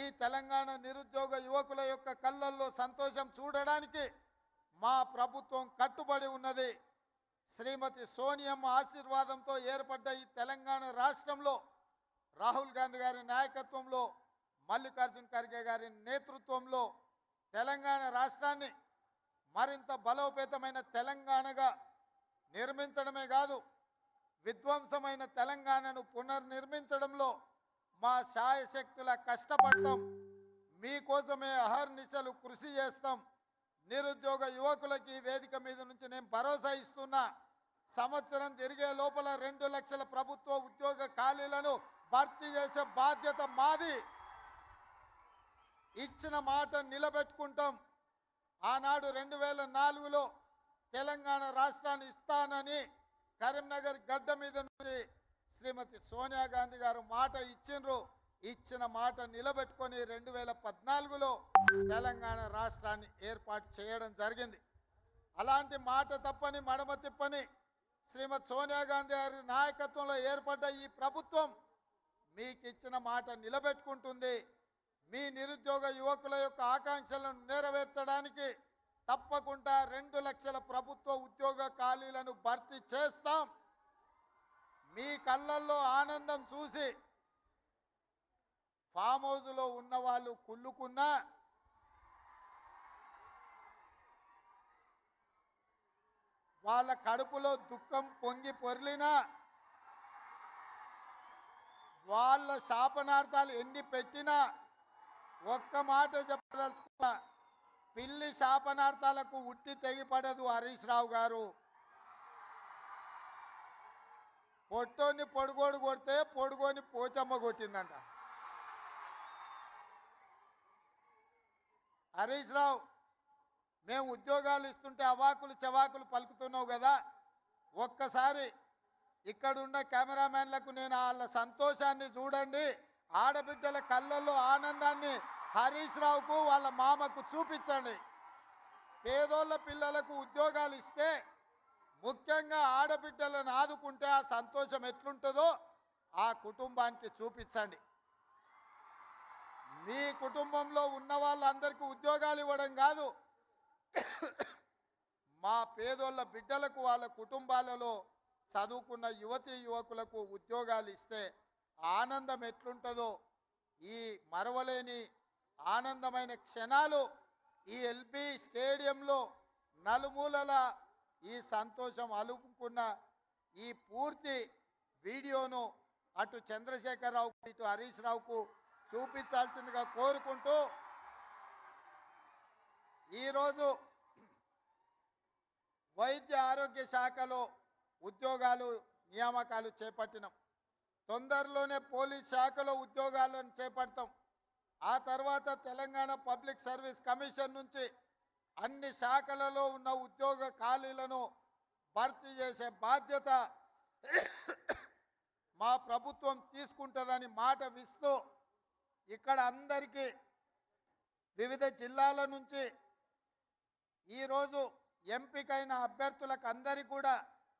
ఈ తెలంగాణ నిరుద్యోగ యువకుల యొక్క కళ్ళల్లో సంతోషం చూడడానికి మా ప్రభుత్వం కట్టుబడి ఉన్నది. శ్రీమతి సోనియమ్మ ఆశీర్వాదంతో ఏర్పడ్డ ఈ తెలంగాణ రాష్ట్రంలో రాహుల్ గాంధీ గారి నాయకత్వంలో, మల్లికార్జున్ ఖర్గే గారి నేతృత్వంలో తెలంగాణ రాష్ట్రాన్ని మరింత బలోపేతమైన తెలంగాణగా నిర్మించడమే కాదు, విధ్వంసమైన తెలంగాణను పునర్నిర్మించడంలో మా శాయశక్తుల కష్టపడతాం. మీకోసమే అహర్నిశలు కృషి చేస్తాం. నిరుద్యోగ యువకులకి వేదిక మీద నుంచి నేను భరోసా ఇస్తున్నా. సంవత్సరం తిరిగే లోపల 2 లక్షల ప్రభుత్వ ఉద్యోగ ఖాళీలను భర్తీ చేసే బాధ్యత మాది. ఇచ్చిన మాట నిలబెట్టుకుంటాం. ఆనాడు 2004లో తెలంగాణ రాష్ట్రాన్ని ఇస్తానని కరీంనగర్ గడ్డ మీద నుంచి శ్రీమతి సోనియా గాంధీ గారు మాట ఇచ్చిండ్రు. ఇచ్చిన మాట నిలబెట్టుకొని 2014లో తెలంగాణ రాష్ట్రాన్ని ఏర్పాటు చేయడం జరిగింది. అలాంటి మాట తప్పని మడమ తిప్పని శ్రీమతి సోనియా గాంధీ గారి నాయకత్వంలో ఏర్పడ్డ ఈ ప్రభుత్వం మీకు ఇచ్చిన మాట నిలబెట్టుకుంటుంది. మీ నిరుద్యోగ యువకుల యొక్క ఆకాంక్షలను నెరవేర్చడానికి తప్పకుండా 2 లక్షల ప్రభుత్వ ఉద్యోగ ఖాళీలను భర్తీ చేస్తాం. మీ కళ్ళల్లో ఆనందం చూసి ఫామ్ హౌస్లో ఉన్న వాళ్ళు కుళ్ళుకున్నా, వాళ్ళ కడుపులో దుఃఖం పొంగి పొర్లినా, వాళ్ళ శాపనార్థాలు ఎన్ని పెట్టినా ఒక్క మాట చెప్పదలుచుకున్నా, పిల్లి శాపనార్థాలకు ఉట్టి తెగిపడదు హరీష్ రావు గారు. పొట్టోని పొడుగోడు కొడితే పొడుగోని పోచమ్మ కొట్టిందంట. హరీష్ రావు, మేము ఉద్యోగాలు ఇస్తుంటే అవాకులు చవాకులు పలుకుతున్నావు కదా, ఒక్కసారి ఇక్కడున్న కెమెరామెన్లకు నేను వాళ్ళ సంతోషాన్ని చూడండి, ఆడబిడ్డల కళ్ళల్లో ఆనందాన్ని హరీష్ రావుకు వాళ్ళ మామకు చూపించండి. పేదోళ్ళ పిల్లలకు ఉద్యోగాలు ఇస్తే, ముఖ్యంగా ఆడబిడ్డలను ఆదుకుంటే ఆ సంతోషం ఎట్లుంటుందో ఆ కుటుంబానికి చూపించండి. మీ కుటుంబంలో ఉన్న వాళ్ళందరికీ ఉద్యోగాలు ఇవ్వడం కాదు, మా పేదోళ్ళ బిడ్డలకు వాళ్ళ కుటుంబాలలో చదువుకున్న యువతీ యువకులకు ఉద్యోగాలు ఇస్తే ఆనందం ఎట్లుంటుందో, ఈ మరవలేని ఆనందమైన క్షణాలు ఈ ఎల్బీ స్టేడియంలో నలుమూలల ఈ సంతోషం అలుపుకున్న ఈ పూర్తి వీడియోను అటు చంద్రశేఖరరావు ఇటు హరీష్ రావుకు చూపించాల్సిందిగా కోరుకుంటూ, ఈరోజు వైద్య ఆరోగ్య శాఖలో ఉద్యోగాలు నియామకాలు చేపట్టినాం. తొందరలోనే పోలీస్ శాఖలో ఉద్యోగాలను చేపడతాం. ఆ తర్వాత తెలంగాణ పబ్లిక్ సర్వీస్ కమిషన్ నుంచి అన్ని శాఖలలో ఉన్న ఉద్యోగ ఖాళీలను భర్తీ చేసే బాధ్యత మా ప్రభుత్వం తీసుకుంటుందని మాట ఇస్తూ, ఇక్కడ అందరికీ వివిధ జిల్లాల నుంచి ఈరోజు ఎంపికైన అభ్యర్థులకు అందరికీ కూడా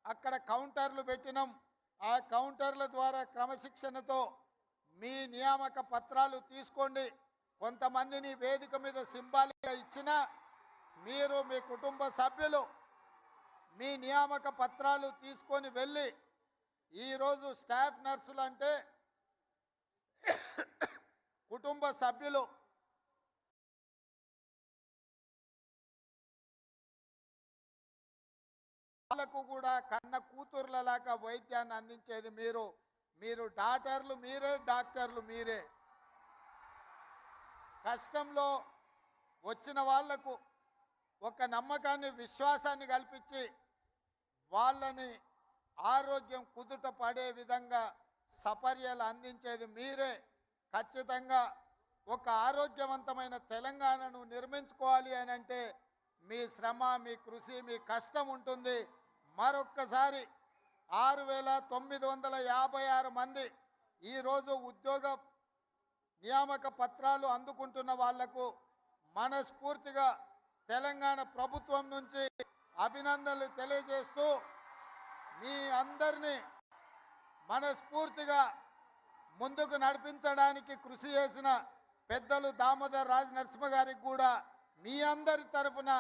అక్కడ కౌంటర్లు పెట్టినాం. ఆ కౌంటర్ల ద్వారా క్రమశిక్షణతో మీ నియామక పత్రాలు తీసుకోండి. కొంతమందిని వేదిక మీద సింబాలిక్గా ఇచ్చినా మీరు మీ కుటుంబ సభ్యులు మీ నియామక పత్రాలు తీసుకొని వెళ్ళి, ఈరోజు స్టాఫ్ నర్సులు అంటే కుటుంబ సభ్యులు, వాళ్ళకు కూడా కన్న కూతుర్లలాగా వైద్యాన్ని అందించేది మీరు. మీరు డాక్టర్లు మీరే, డాక్టర్లు మీరే. కష్టంలో వచ్చిన వాళ్లకు ఒక నమ్మకాన్ని, విశ్వాసాన్ని కల్పించి వాళ్ళని ఆరోగ్యం కుదుట పడే విధంగా సపర్యలు అందించేది మీరే. ఖచ్చితంగా ఒక ఆరోగ్యవంతమైన తెలంగాణను నిర్మించుకోవాలి అని అంటే మీ శ్రమ, మీ కృషి, మీ కష్టం ఉంటుంది. మరొక్కసారి 6,956 మంది ఈరోజు ఉద్యోగ నియామక పత్రాలు అందుకుంటున్న వాళ్లకు మనస్ఫూర్తిగా తెలంగాణ ప్రభుత్వం నుంచి అభినందనలు తెలియజేస్తూ, మీ అందరినీ మనస్ఫూర్తిగా ముందుకు నడిపించడానికి కృషి చేసిన పెద్దలు దామోదర్ రాజ్ నరసింహ గారికి కూడా మీ అందరి తరఫున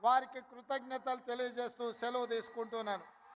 వారికి కృతజ్ఞతలు తెలియజేస్తూ సెలవు తీసుకుంటున్నాను.